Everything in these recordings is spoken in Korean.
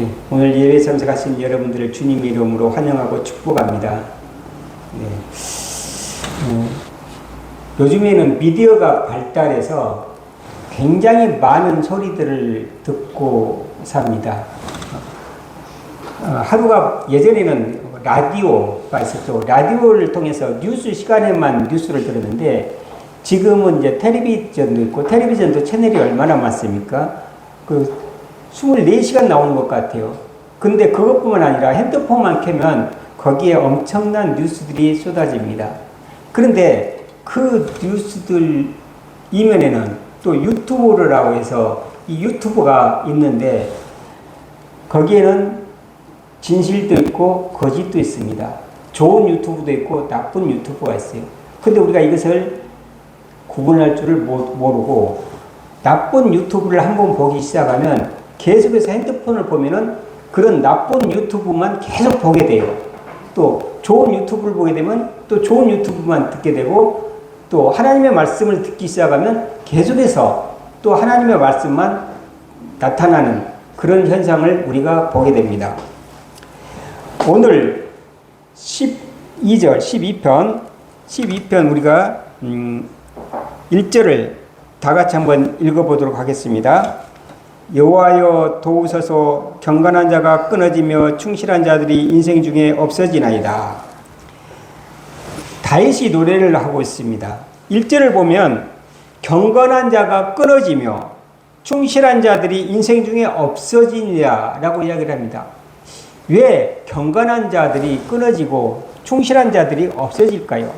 네, 오늘 예배 참석하신 여러분들을 주님 이름으로 환영하고 축복합니다. 네. 요즘에는 미디어가 발달해서 굉장히 많은 소리들을 듣고 삽니다. 하루가 예전에는 라디오가 있었죠. 라디오를 통해서 뉴스 시간에만 뉴스를 들었는데 지금은 이제 텔레비전도 있고 텔레비전도 채널이 얼마나 많습니까? 24시간 나오는 것 같아요. 근데 그것뿐만 아니라 핸드폰만 켜면 거기에 엄청난 뉴스들이 쏟아집니다. 그런데 그 뉴스들 이면에는 또 유튜브라고 해서 이 유튜브가 있는데 거기에는 진실도 있고 거짓도 있습니다. 좋은 유튜브도 있고 나쁜 유튜브가 있어요. 근데 우리가 이것을 구분할 줄을 모르고 나쁜 유튜브를 한번 보기 시작하면 계속해서 핸드폰을 보면은 그런 나쁜 유튜브만 계속 보게 돼요. 또 좋은 유튜브를 보게 되면 또 좋은 유튜브만 듣게 되고 또 하나님의 말씀을 듣기 시작하면 계속해서 또 하나님의 말씀만 나타나는 그런 현상을 우리가 보게 됩니다. 오늘 12절, 12편 우리가 1절을 다 같이 한번 읽어보도록 하겠습니다. 여호와여 도우소서. 경건한 자가 끊어지며 충실한 자들이 인생 중에 없어지나이다. 다윗이 노래를 하고 있습니다. 1절을 보면 경건한 자가 끊어지며 충실한 자들이 인생 중에 없어지냐라고 이야기를 합니다. 왜 경건한 자들이 끊어지고 충실한 자들이 없어질까요?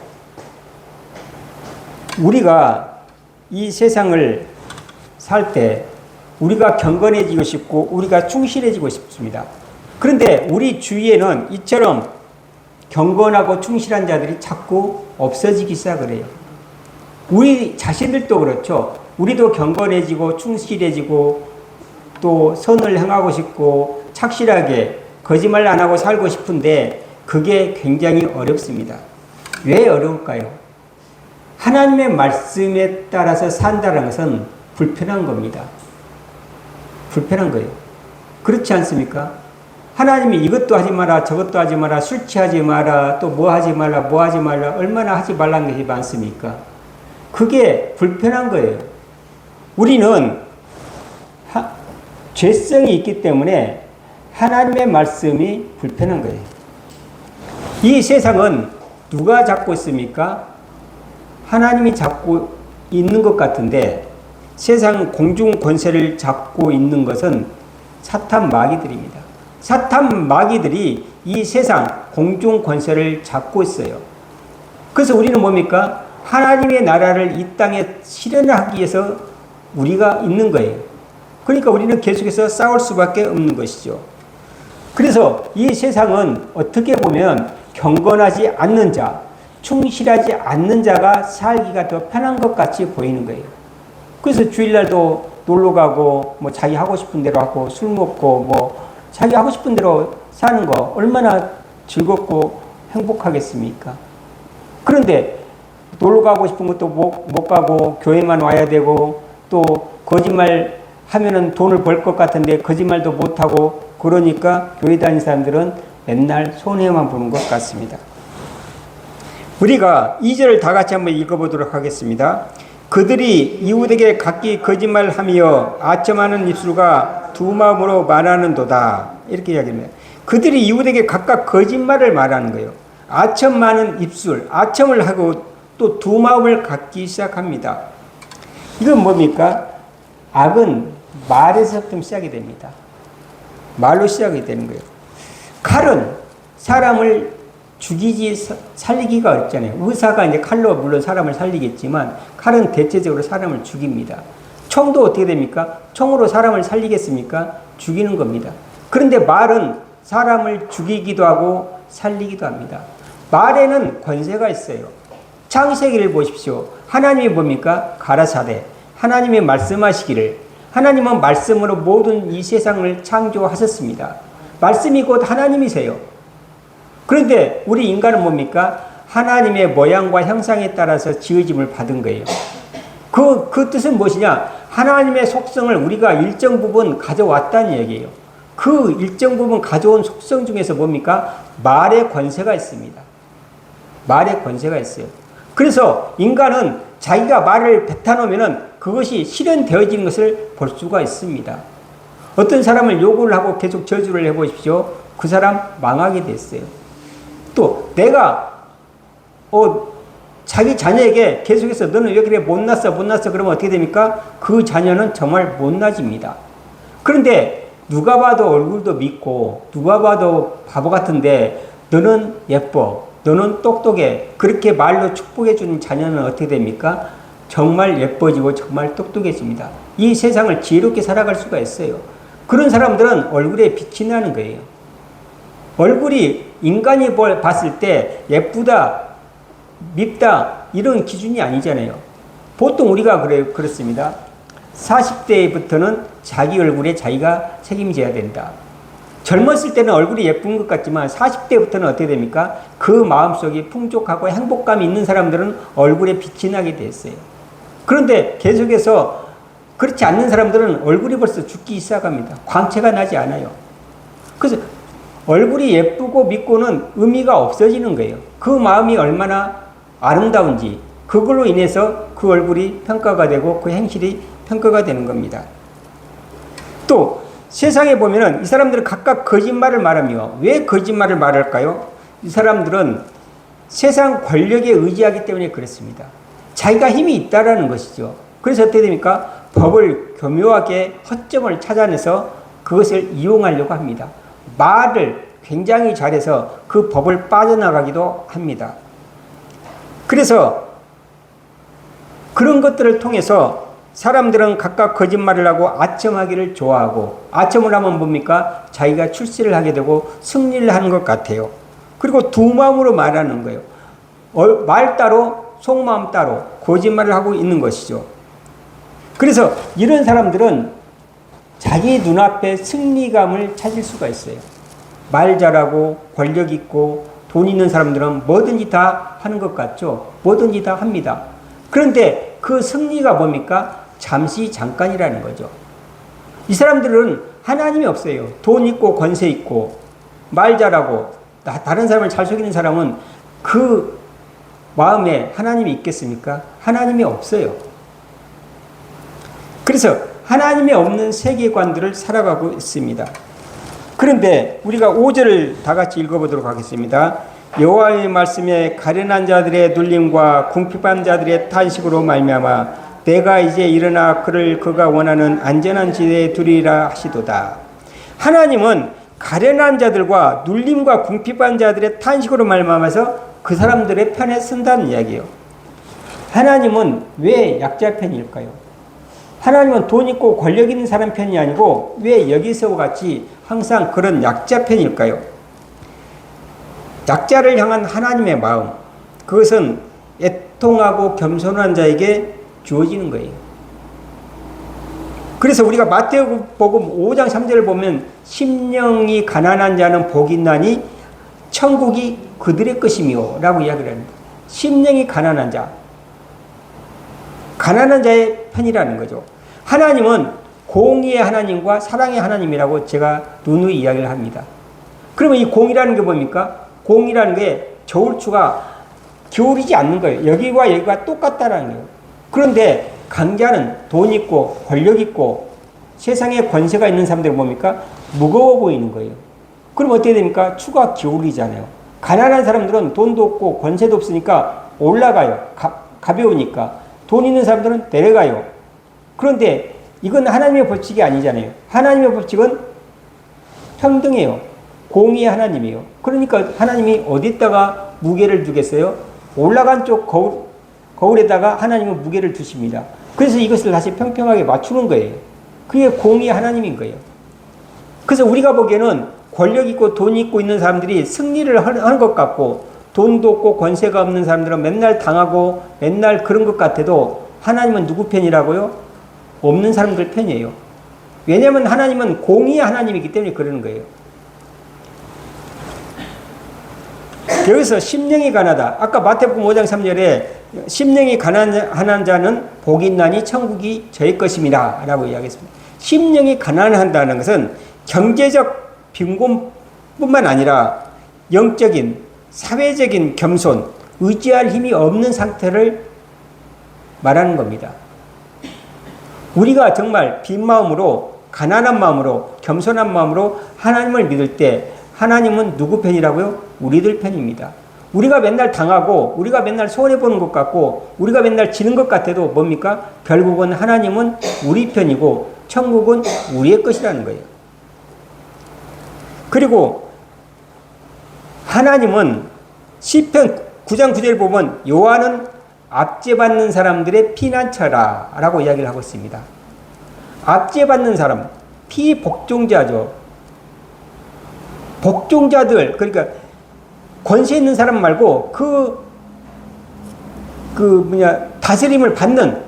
우리가 이 세상을 살 때 우리가 경건해지고 싶고 우리가 충실해지고 싶습니다. 그런데 우리 주위에는 이처럼 경건하고 충실한 자들이 자꾸 없어지기 시작을 해요. 우리 자신들도 그렇죠. 우리도 경건해지고 충실해지고 또 선을 행하고 싶고 착실하게 거짓말 안 하고 살고 싶은데 그게 굉장히 어렵습니다. 왜 어려울까요? 하나님의 말씀에 따라서 산다는 것은 불편한 겁니다. 불편한 거예요. 그렇지 않습니까? 하나님이 이것도 하지 마라, 저것도 하지 마라, 술 취하지 마라, 또 뭐 하지 말라, 뭐 하지 말라, 얼마나 하지 말라는 것이 많습니까? 그게 불편한 거예요. 우리는 죄성이 있기 때문에 하나님의 말씀이 불편한 거예요. 이 세상은 누가 잡고 있습니까? 하나님이 잡고 있는 것 같은데 세상 공중 권세를 잡고 있는 것은 사탄 마귀들입니다. 사탄 마귀들이 이 세상 공중 권세를 잡고 있어요. 그래서 우리는 뭡니까? 하나님의 나라를 이 땅에 실현하기 위해서 우리가 있는 거예요. 그러니까 우리는 계속해서 싸울 수밖에 없는 것이죠. 그래서 이 세상은 어떻게 보면 경건하지 않는 자, 충실하지 않는 자가 살기가 더 편한 것 같이 보이는 거예요. 그래서 주일날도 놀러 가고 뭐 자기 하고 싶은 대로 하고 술 먹고 뭐 자기 하고 싶은 대로 사는 거 얼마나 즐겁고 행복하겠습니까? 그런데 놀러 가고 싶은 것도 못 가고 교회만 와야 되고 또 거짓말 하면은 돈을 벌 것 같은데 거짓말도 못 하고 그러니까 교회 다니는 사람들은 맨날 손해만 보는 것 같습니다. 우리가 2절을 다 같이 한번 읽어보도록 하겠습니다. 그들이 이웃에게 각기 거짓말하며 아첨하는 입술과 두 마음으로 말하는도다. 이렇게 이야기합니다. 그들이 이웃에게 각각 거짓말을 말하는 거예요. 아첨 많은 입술, 아첨을 하고 또 두 마음을 갖기 시작합니다. 이건 뭡니까? 악은 말에서부터 시작이 됩니다. 말로 시작이 되는 거예요. 칼은 사람을 죽이지 살리기가 어렵잖아요. 의사가 이제 칼로 물론 사람을 살리겠지만 칼은 대체적으로 사람을 죽입니다. 총도 어떻게 됩니까? 총으로 사람을 살리겠습니까? 죽이는 겁니다. 그런데 말은 사람을 죽이기도 하고 살리기도 합니다. 말에는 권세가 있어요. 창세기를 보십시오. 하나님이 뭡니까? 가라사대. 하나님이 말씀하시기를 하나님은 말씀으로 모든 이 세상을 창조하셨습니다. 말씀이 곧 하나님이세요. 그런데 우리 인간은 뭡니까? 하나님의 모양과 형상에 따라서 지어짐을 받은 거예요. 그 뜻은 무엇이냐? 하나님의 속성을 우리가 일정 부분 가져왔다는 얘기예요. 그 일정 부분 가져온 속성 중에서 뭡니까? 말의 권세가 있습니다. 말의 권세가 있어요. 그래서 인간은 자기가 말을 뱉어놓으면 그것이 실현되어지는 것을 볼 수가 있습니다. 어떤 사람을 욕을 하고 계속 저주를 해보십시오. 그 사람 망하게 됐어요. 또 내가 자기 자녀에게 계속해서 너는 왜 그래 못났어 그러면 어떻게 됩니까? 그 자녀는 정말 못나집니다. 그런데 누가 봐도 얼굴도 믿고 누가 봐도 바보 같은데 너는 예뻐, 너는 똑똑해, 그렇게 말로 축복해 주는 자녀는 어떻게 됩니까? 정말 예뻐지고 정말 똑똑해집니다. 이 세상을 지혜롭게 살아갈 수가 있어요. 그런 사람들은 얼굴에 빛이 나는 거예요. 얼굴이 인간이 봤을 때 예쁘다, 밉다 이런 기준이 아니잖아요. 보통 우리가 그렇습니다. 40대부터는 자기 얼굴에 자기가 책임져야 된다. 젊었을 때는 얼굴이 예쁜 것 같지만 40대부터는 어떻게 됩니까? 그 마음속이 풍족하고 행복감이 있는 사람들은 얼굴에 빛이 나게 됐어요. 그런데 계속해서 그렇지 않는 사람들은 얼굴이 벌써 죽기 시작합니다. 광채가 나지 않아요. 그래서 얼굴이 예쁘고 믿고는 의미가 없어지는 거예요. 그 마음이 얼마나 아름다운지 그걸로 인해서 그 얼굴이 평가가 되고 그 행실이 평가가 되는 겁니다. 또 세상에 보면은 이 사람들은 각각 거짓말을 말하며 왜 거짓말을 말할까요? 이 사람들은 세상 권력에 의지하기 때문에 그렇습니다. 자기가 힘이 있다라는 것이죠. 그래서 어떻게 됩니까? 법을 교묘하게 허점을 찾아내서 그것을 이용하려고 합니다. 말을 굉장히 잘해서 그 법을 빠져나가기도 합니다. 그래서 그런 것들을 통해서 사람들은 각각 거짓말을 하고 아첨하기를 좋아하고 아첨을 하면 뭡니까? 자기가 출세를 하게 되고 승리를 하는 것 같아요. 그리고 두 마음으로 말하는 거예요. 말 따로 속마음 따로 거짓말을 하고 있는 것이죠. 그래서 이런 사람들은 자기 눈앞에 승리감을 찾을 수가 있어요. 말 잘하고 권력 있고 돈 있는 사람들은 뭐든지 다 하는 것 같죠. 뭐든지 다 합니다. 그런데 그 승리가 뭡니까? 잠시 잠깐이라는 거죠. 이 사람들은 하나님이 없어요. 돈 있고 권세 있고 말 잘하고 다른 사람을 잘 속이는 사람은 그 마음에 하나님이 있겠습니까? 하나님이 없어요. 그래서 하나님이 없는 세계관들을 살아가고 있습니다. 그런데 우리가 5절을 다 같이 읽어보도록 하겠습니다. 여호와의 말씀에 가련한 자들의 눌림과 궁핍한 자들의 탄식으로 말미암아 내가 이제 일어나 그를 그가 원하는 안전한 지대에 두리라 하시도다. 하나님은 가련한 자들과 눌림과 궁핍한 자들의 탄식으로 말미암아서 그 사람들의 편에 쓴다는 이야기예요. 하나님은 왜 약자 편일까요? 하나님은 돈 있고 권력 있는 사람 편이 아니고 왜 여기서 같이 항상 그런 약자 편일까요? 약자를 향한 하나님의 마음, 그것은 애통하고 겸손한 자에게 주어지는 거예요. 그래서 우리가 마태복음 5장 3절을 보면 심령이 가난한 자는 복이 있나니 천국이 그들의 것이며 라고 이야기를 합니다. 심령이 가난한 자, 가난한 자의 편이라는 거죠. 하나님은 공의의 하나님과 사랑의 하나님이라고 제가 누누이 이야기를 합니다. 그러면 이 공이라는 게 뭡니까? 공이라는 게 저울추가 기울이지 않는 거예요. 여기와 여기가 똑같다라는 거예요. 그런데 강자는 돈 있고 권력 있고 세상에 권세가 있는 사람들은 뭡니까? 무거워 보이는 거예요. 그럼 어떻게 됩니까? 추가 기울이잖아요. 가난한 사람들은 돈도 없고 권세도 없으니까 올라가요. 가벼우니까. 돈 있는 사람들은 내려가요. 그런데 이건 하나님의 법칙이 아니잖아요. 하나님의 법칙은 평등해요. 공의의 하나님이에요. 그러니까 하나님이 어디다가 무게를 두겠어요? 올라간 쪽 거울에다가 하나님은 무게를 두십니다. 그래서 이것을 다시 평평하게 맞추는 거예요. 그게 공의의 하나님인 거예요. 그래서 우리가 보기에는 권력 있고 돈 있고 있는 사람들이 승리를 하는 것 같고 돈도 없고 권세가 없는 사람들은 맨날 당하고 맨날 그런 것 같아도 하나님은 누구 편이라고요? 없는 사람들 편이에요. 왜냐하면 하나님은 공의의 하나님이기 때문에 그러는 거예요. 여기서 심령이 가난하다. 아까 마태복음 5장 3절에 심령이 가난한 자는 복이 있나니 천국이 저의 것입니다 라고 이야기했습니다. 심령이 가난한다는 것은 경제적 빈곤뿐만 아니라 영적인, 사회적인 겸손, 의지할 힘이 없는 상태를 말하는 겁니다. 우리가 정말 빈 마음으로, 가난한 마음으로, 겸손한 마음으로 하나님을 믿을 때 하나님은 누구 편이라고요? 우리들 편입니다. 우리가 맨날 당하고 우리가 맨날 손해보는 것 같고 우리가 맨날 지는 것 같아도 뭡니까? 결국은 하나님은 우리 편이고 천국은 우리의 것이라는 거예요. 그리고 하나님은 시편 9장 9절 보면 여호와는 압제받는 사람들의 피난처라 라고 이야기를 하고 있습니다. 압제받는 사람, 피복종자죠. 복종자들, 그러니까 권세 있는 사람 말고 다스림을 받는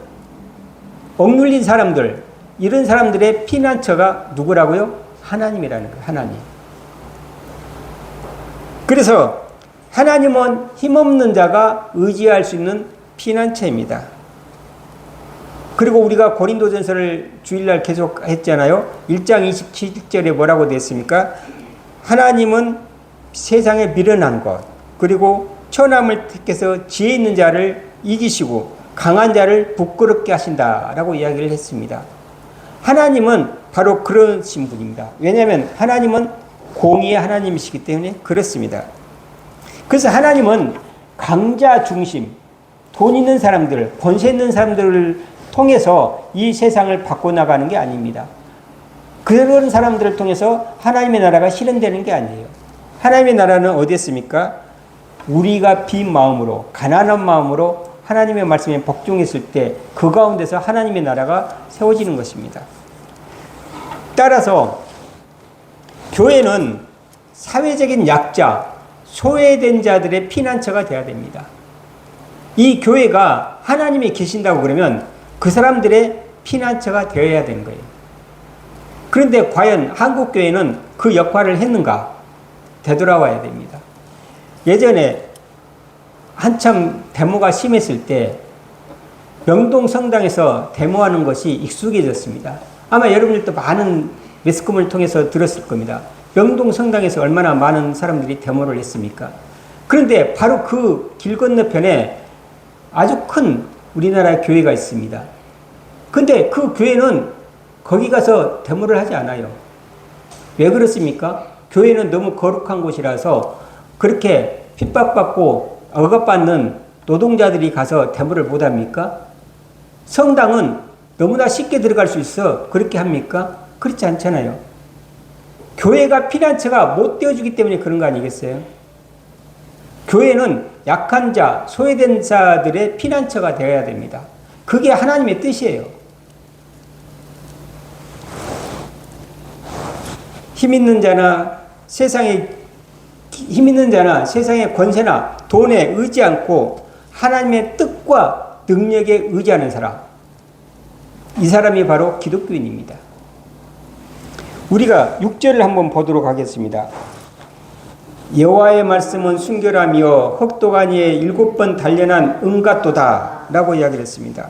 억눌린 사람들, 이런 사람들의 피난처가 누구라고요? 하나님이라는 거예요. 하나님. 그래서 하나님은 힘없는 자가 의지할 수 있는 피난처입니다. 그리고 우리가 고린도전서를 주일날 계속 했잖아요. 1장 27절에 뭐라고 되어 있습니까? 하나님은 세상에 미련한 것, 그리고 천함을 택해서 지혜 있는 자를 이기시고 강한 자를 부끄럽게 하신다라고 이야기를 했습니다. 하나님은 바로 그러신 분입니다. 왜냐하면 하나님은 공의의 하나님이시기 때문에 그렇습니다. 그래서 하나님은 강자 중심, 돈 있는 사람들, 권세 있는 사람들을 통해서 이 세상을 바꿔나가는 게 아닙니다. 그런 사람들을 통해서 하나님의 나라가 실현되는 게 아니에요. 하나님의 나라는 어디에 있습니까? 우리가 빈 마음으로, 가난한 마음으로 하나님의 말씀에 복종했을 때 그 가운데서 하나님의 나라가 세워지는 것입니다. 따라서 교회는 사회적인 약자, 소외된 자들의 피난처가 되어야 됩니다. 이 교회가 하나님이 계신다고 그러면 그 사람들의 피난처가 되어야 되는 거예요. 그런데 과연 한국교회는 그 역할을 했는가? 되돌아와야 됩니다. 예전에 한참 데모가 심했을 때 명동 성당에서 데모하는 것이 익숙해졌습니다. 아마 여러분들도 많은 매스컴을 통해서 들었을 겁니다. 명동 성당에서 얼마나 많은 사람들이 데모를 했습니까? 그런데 바로 그 길 건너편에 아주 큰 우리나라의 교회가 있습니다. 근데 그 교회는 거기 가서 데모를 하지 않아요. 왜 그렇습니까? 교회는 너무 거룩한 곳이라서 그렇게 핍박받고 억압받는 노동자들이 가서 데모를 못합니까? 성당은 너무나 쉽게 들어갈 수 있어 그렇게 합니까? 그렇지 않잖아요. 교회가 피난처가 못 되어주기 때문에 그런 거 아니겠어요? 교회는 약한 자, 소외된 자들의 피난처가 되어야 됩니다. 그게 하나님의 뜻이에요. 힘 있는 자나 세상의 권세나 돈에 의지 않고 하나님의 뜻과 능력에 의지하는 사람, 이 사람이 바로 기독교인입니다. 우리가 6절을 한번 보도록 하겠습니다. 여호와의 말씀은 순결하며 흑도가니에 7번 단련한 은같도다 라고 이야기를 했습니다.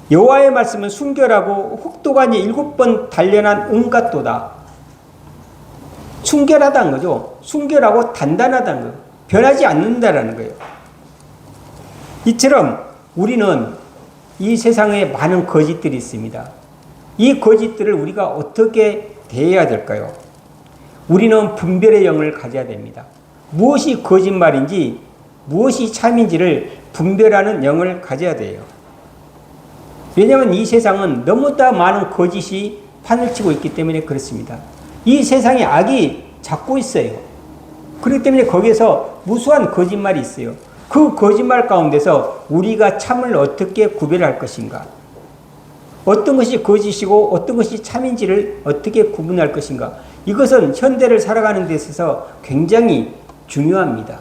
여호와의 말씀은 순결하고 흑도가니에 7번 단련한 은같도다. 순결하다는 거죠. 순결하고 단단하다는 거예요. 변하지 않는다라는 거예요. 이처럼 우리는 이 세상에 많은 거짓들이 있습니다. 이 거짓들을 우리가 어떻게 대해야 될까요? 우리는 분별의 영을 가져야 됩니다. 무엇이 거짓말인지 무엇이 참인지를 분별하는 영을 가져야 돼요. 왜냐하면 이 세상은 너무나 많은 거짓이 판을 치고 있기 때문에 그렇습니다. 이 세상에 악이 잡고 있어요. 그렇기 때문에 거기에서 무수한 거짓말이 있어요. 그 거짓말 가운데서 우리가 참을 어떻게 구별할 것인가? 어떤 것이 거짓이고 어떤 것이 참인지를 어떻게 구분할 것인가? 이것은 현대를 살아가는 데 있어서 굉장히 중요합니다.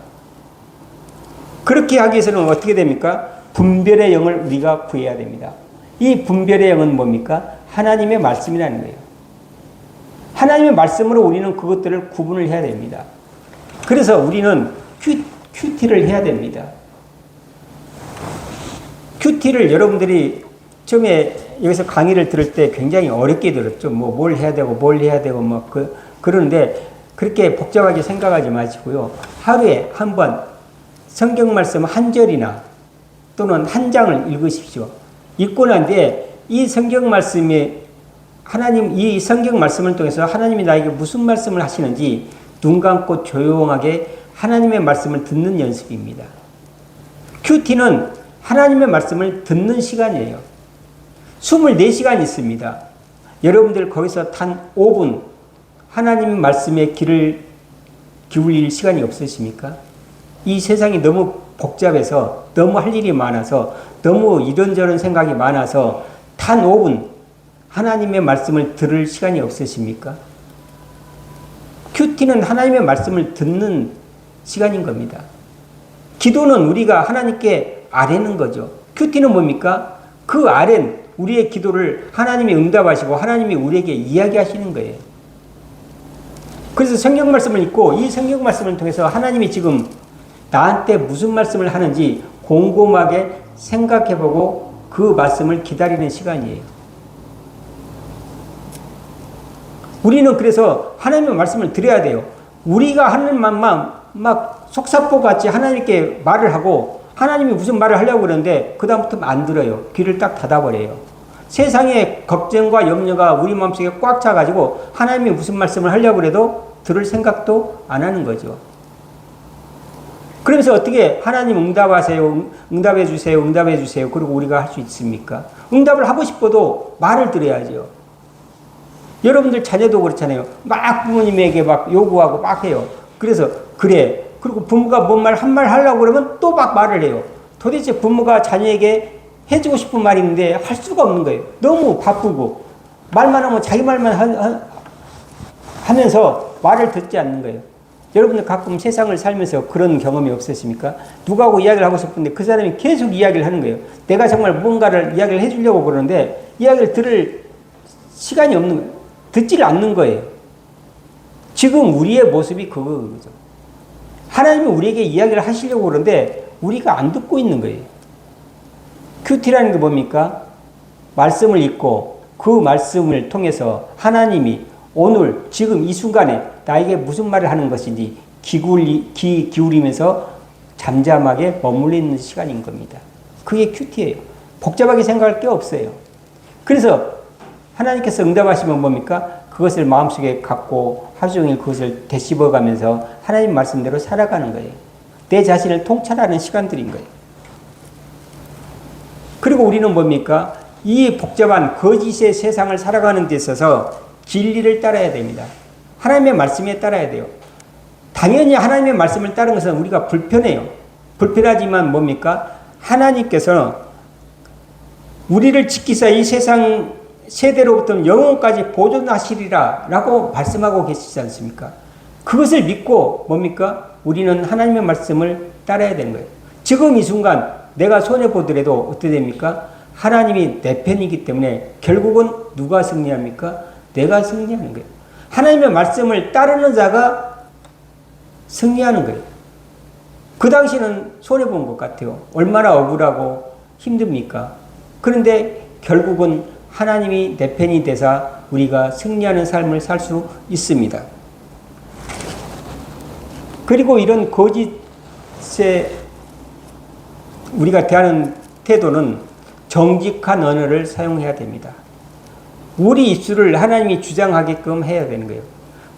그렇게 하기 위해서는 어떻게 됩니까? 분별의 영을 우리가 구해야 됩니다. 이 분별의 영은 뭡니까? 하나님의 말씀이라는 거예요. 하나님의 말씀으로 우리는 그것들을 구분을 해야 됩니다. 그래서 우리는 큐티를 해야 됩니다. 큐티를 여러분들이 처음에 여기서 강의를 들을 때 굉장히 어렵게 들었죠. 뭐 뭘 해야 되고 뭘 해야 되고 뭐 그러는데 그렇게 복잡하게 생각하지 마시고요. 하루에 한 번 성경 말씀 한 절이나 또는 한 장을 읽으십시오. 읽고 난 뒤에 이 성경 말씀이 이 성경 말씀을 통해서 하나님이 나에게 무슨 말씀을 하시는지 눈 감고 조용하게 하나님의 말씀을 듣는 연습입니다. 큐티는 하나님의 말씀을 듣는 시간이에요. 24시간 있습니다. 여러분들 거기서 단 5분 하나님의 말씀에 귀를 기울일 시간이 없으십니까? 이 세상이 너무 복잡해서 너무 할 일이 많아서 너무 이런저런 생각이 많아서 단 5분 하나님의 말씀을 들을 시간이 없으십니까? 큐티는 하나님의 말씀을 듣는 시간인 겁니다. 기도는 우리가 하나님께 아뢰는 거죠. 큐티는 뭡니까? 그 아랜 우리의 기도를 하나님이 응답하시고 하나님이 우리에게 이야기하시는 거예요. 그래서 성경 말씀을 읽고 이 성경 말씀을 통해서 하나님이 지금 나한테 무슨 말씀을 하는지 곰곰하게 생각해보고 그 말씀을 기다리는 시간이에요. 우리는 그래서 하나님의 말씀을 드려야 돼요. 우리가 하는 말만 막 속사포같이 하나님께 말을 하고 하나님이 무슨 말을 하려고 그러는데 그 다음부터 안 들어요. 귀를 딱 닫아버려요. 세상의 걱정과 염려가 우리 마음속에 꽉 차가지고 하나님이 무슨 말씀을 하려고 해도 들을 생각도 안 하는 거죠. 그러면서 어떻게 하나님 응답하세요, 응답해 주세요, 응답해 주세요. 그리고 우리가 할 수 있습니까? 응답을 하고 싶어도 말을 들어야죠. 여러분들 자녀도 그렇잖아요. 막 부모님에게 막 요구하고 막 해요. 그래서 그래. 그리고 부모가 뭔 말 한 말 하려고 그러면 또 막 말을 해요. 도대체 부모가 자녀에게 해주고 싶은 말이 있는데 할 수가 없는 거예요. 너무 바쁘고 말만 하면 자기 말만 하면서 말을 듣지 않는 거예요. 여러분들 가끔 세상을 살면서 그런 경험이 없으십니까? 누구하고 이야기를 하고 싶은데 그 사람이 계속 이야기를 하는 거예요. 내가 정말 뭔가를 이야기를 해주려고 그러는데 이야기를 들을 시간이 없는 거예요. 듣지를 않는 거예요. 지금 우리의 모습이 그거죠. 하나님이 우리에게 이야기를 하시려고 그러는데 우리가 안 듣고 있는 거예요. 큐티라는 게 뭡니까? 말씀을 읽고 그 말씀을 통해서 하나님이 오늘 지금 이 순간에 나에게 무슨 말을 하는 것인지 귀 기울이면서 잠잠하게 머물러 있는 시간인 겁니다. 그게 큐티예요. 복잡하게 생각할 게 없어요. 그래서 하나님께서 응답하시면 뭡니까? 그것을 마음속에 갖고 하루 종일 그것을 되씹어가면서 하나님 말씀대로 살아가는 거예요. 내 자신을 통찰하는 시간들인 거예요. 그리고 우리는 뭡니까? 이 복잡한 거짓의 세상을 살아가는 데 있어서 진리를 따라야 됩니다. 하나님의 말씀에 따라야 돼요. 당연히 하나님의 말씀을 따르는 것은 우리가 불편해요. 불편하지만 뭡니까? 하나님께서 우리를 지키사 이 세상 세대로부터 영원까지 보존하시리라 라고 말씀하고 계시지 않습니까? 그것을 믿고 뭡니까? 우리는 하나님의 말씀을 따라야 되는 거예요. 지금 이 순간 내가 손해보더라도 어떻게 됩니까? 하나님이 내 편이기 때문에 결국은 누가 승리합니까? 내가 승리하는 거예요. 하나님의 말씀을 따르는 자가 승리하는 거예요. 그 당시는 손해본 것 같아요. 얼마나 억울하고 힘듭니까? 그런데 결국은 하나님이 내 편이 되사 우리가 승리하는 삶을 살 수 있습니다. 그리고 이런 거짓에 우리가 대하는 태도는 정직한 언어를 사용해야 됩니다. 우리 입술을 하나님이 주장하게끔 해야 되는 거예요.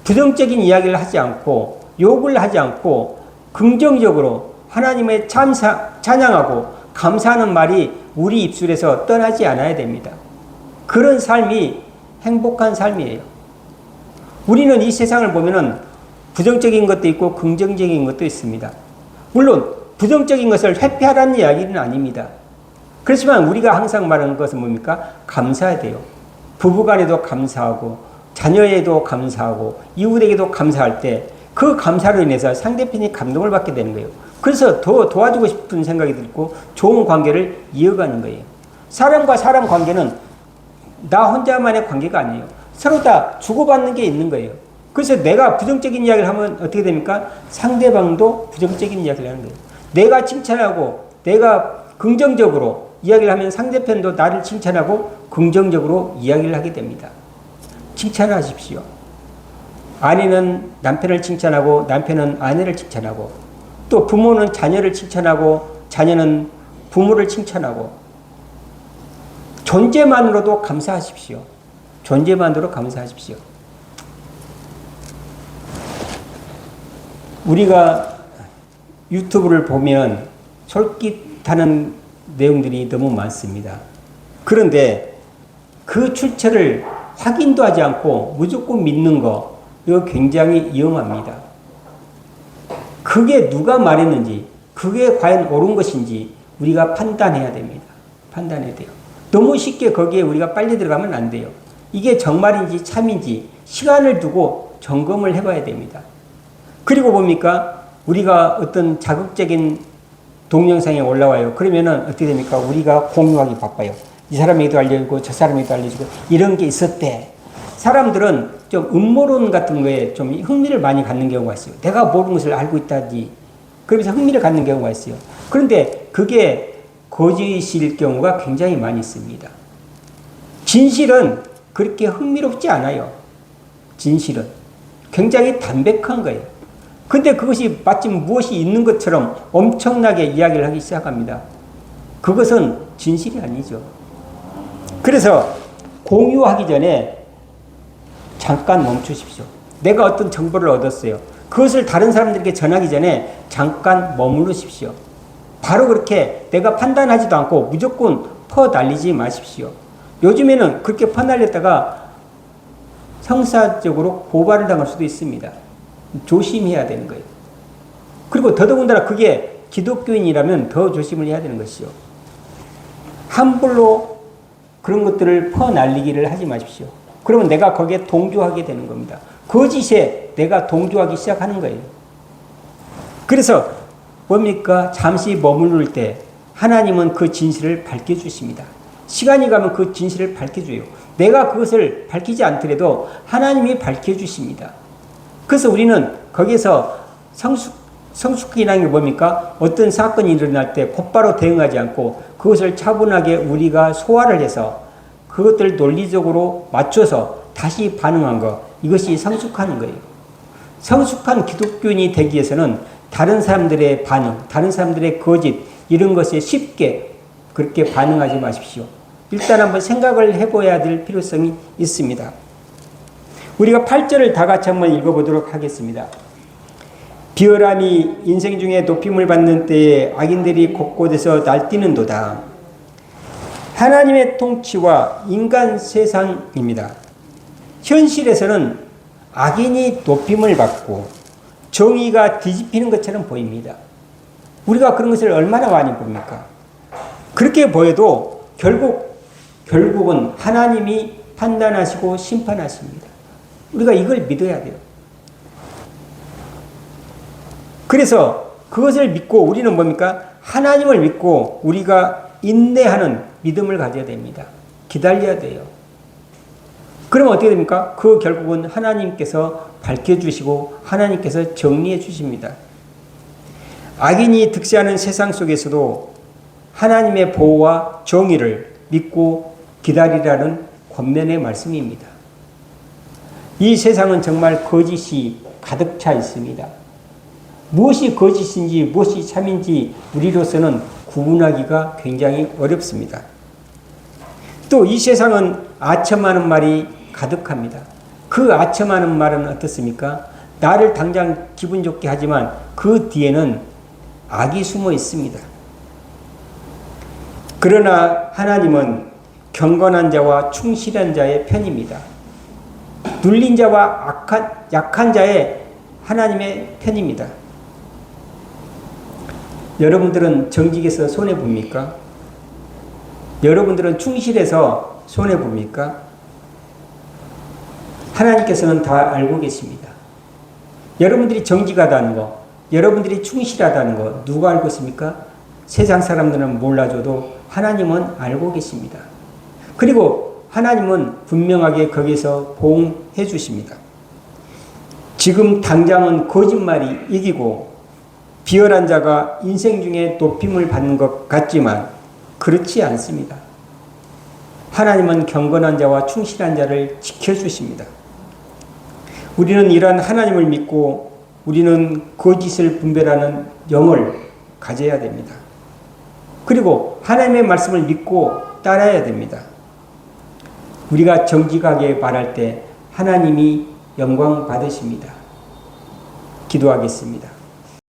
부정적인 이야기를 하지 않고 욕을 하지 않고 긍정적으로 하나님의 찬양하고 감사하는 말이 우리 입술에서 떠나지 않아야 됩니다. 그런 삶이 행복한 삶이에요. 우리는 이 세상을 보면은 부정적인 것도 있고 긍정적인 것도 있습니다. 물론 부정적인 것을 회피하라는 이야기는 아닙니다. 그렇지만 우리가 항상 말하는 것은 뭡니까? 감사해야 돼요. 부부간에도 감사하고 자녀에도 감사하고 이웃에게도 감사할 때 그 감사로 인해서 상대편이 감동을 받게 되는 거예요. 그래서 더 도와주고 싶은 생각이 들고 좋은 관계를 이어가는 거예요. 사람과 사람 관계는 나 혼자만의 관계가 아니에요. 서로 다 주고받는 게 있는 거예요. 그래서 내가 부정적인 이야기를 하면 어떻게 됩니까? 상대방도 부정적인 이야기를 하는 거예요. 내가 칭찬하고 내가 긍정적으로 이야기를 하면 상대편도 나를 칭찬하고 긍정적으로 이야기를 하게 됩니다. 칭찬하십시오. 아내는 남편을 칭찬하고 남편은 아내를 칭찬하고 또 부모는 자녀를 칭찬하고 자녀는 부모를 칭찬하고 존재만으로도 감사하십시오. 존재만으로 감사하십시오. 우리가 유튜브를 보면 솔깃하는 내용들이 너무 많습니다. 그런데 그 출처를 확인도 하지 않고 무조건 믿는 거, 이거 굉장히 위험합니다. 그게 누가 말했는지, 그게 과연 옳은 것인지 우리가 판단해야 됩니다. 판단해야 돼요. 너무 쉽게 거기에 우리가 빨리 들어가면 안 돼요. 이게 정말인지 참인지 시간을 두고 점검을 해봐야 됩니다. 그리고 뭡니까? 우리가 어떤 자극적인 동영상이 올라와요. 그러면은 어떻게 됩니까? 우리가 공유하기 바빠요. 이 사람에게도 알려주고 저 사람에게도 알려주고 이런 게 있었대. 사람들은 좀 음모론 같은 거에 좀 흥미를 많이 갖는 경우가 있어요. 내가 모르는 것을 알고 있다니. 그러면서 흥미를 갖는 경우가 있어요. 그런데 그게 거짓일 경우가 굉장히 많이 있습니다. 진실은 그렇게 흥미롭지 않아요. 진실은 굉장히 담백한 거예요. 근데 그것이 마침 무엇이 있는 것처럼 엄청나게 이야기를 하기 시작합니다. 그것은 진실이 아니죠. 그래서 공유하기 전에 잠깐 멈추십시오. 내가 어떤 정보를 얻었어요. 그것을 다른 사람들에게 전하기 전에 잠깐 머무르십시오. 바로 그렇게 내가 판단하지도 않고 무조건 퍼날리지 마십시오. 요즘에는 그렇게 퍼날렸다가 형사적으로 고발을 당할 수도 있습니다. 조심해야 되는 거예요. 그리고 더더군다나 그게 기독교인이라면 더 조심을 해야 되는 것이요. 함부로 그런 것들을 퍼날리기를 하지 마십시오. 그러면 내가 거기에 동조하게 되는 겁니다. 거짓에 내가 동조하기 시작하는 거예요. 그래서 뭡니까? 잠시 머무를 때 하나님은 그 진실을 밝혀주십니다. 시간이 가면 그 진실을 밝혀줘요. 내가 그것을 밝히지 않더라도 하나님이 밝혀주십니다. 그래서 우리는 거기서 성숙이라는 게 뭡니까? 어떤 사건이 일어날 때 곧바로 대응하지 않고 그것을 차분하게 우리가 소화를 해서 그것들을 논리적으로 맞춰서 다시 반응한 것, 이것이 성숙하는 거예요. 성숙한 기독교인이 되기 위해서는 다른 사람들의 반응, 다른 사람들의 거짓 이런 것에 쉽게 그렇게 반응하지 마십시오. 일단 한번 생각을 해봐야 될 필요성이 있습니다. 우리가 8절을 다 같이 한번 읽어보도록 하겠습니다. 비열함이 인생 중에 높임을 받는 때에 악인들이 곳곳에서 날뛰는도다. 하나님의 통치와 인간 세상입니다. 현실에서는 악인이 높임을 받고 정의가 뒤집히는 것처럼 보입니다. 우리가 그런 것을 얼마나 많이 봅니까? 그렇게 보여도 결국은 하나님이 판단하시고 심판하십니다. 우리가 이걸 믿어야 돼요. 그래서 그것을 믿고 우리는 뭡니까? 하나님을 믿고 우리가 인내하는 믿음을 가져야 됩니다. 기다려야 돼요. 그러면 어떻게 됩니까? 그 결국은 하나님께서 밝혀주시고 하나님께서 정리해 주십니다. 악인이 득세하는 세상 속에서도 하나님의 보호와 정의를 믿고 기다리라는 권면의 말씀입니다. 이 세상은 정말 거짓이 가득 차 있습니다. 무엇이 거짓인지 무엇이 참인지 우리로서는 구분하기가 굉장히 어렵습니다. 또 이 세상은 아첨하는 말이 가득합니다. 그 아첨하는 말은 어떻습니까? 나를 당장 기분 좋게 하지만 그 뒤에는 악이 숨어 있습니다. 그러나 하나님은 경건한 자와 충실한 자의 편입니다. 눌린 자와 약한 자의 하나님의 편입니다. 여러분들은 정직해서 손해봅니까? 여러분들은 충실해서 손해봅니까? 하나님께서는 다 알고 계십니다. 여러분들이 정직하다는 거, 여러분들이 충실하다는 거 누가 알고 있습니까? 세상 사람들은 몰라줘도 하나님은 알고 계십니다. 그리고 하나님은 분명하게 거기서 보응해 주십니다. 지금 당장은 거짓말이 이기고 비열한 자가 인생 중에 높임을 받는 것 같지만 그렇지 않습니다. 하나님은 경건한 자와 충실한 자를 지켜주십니다. 우리는 이러한 하나님을 믿고 우리는 거짓을 분별하는 영을 가져야 됩니다. 그리고 하나님의 말씀을 믿고 따라야 됩니다. 우리가 정직하게 말할 때 하나님이 영광 받으십니다. 기도하겠습니다.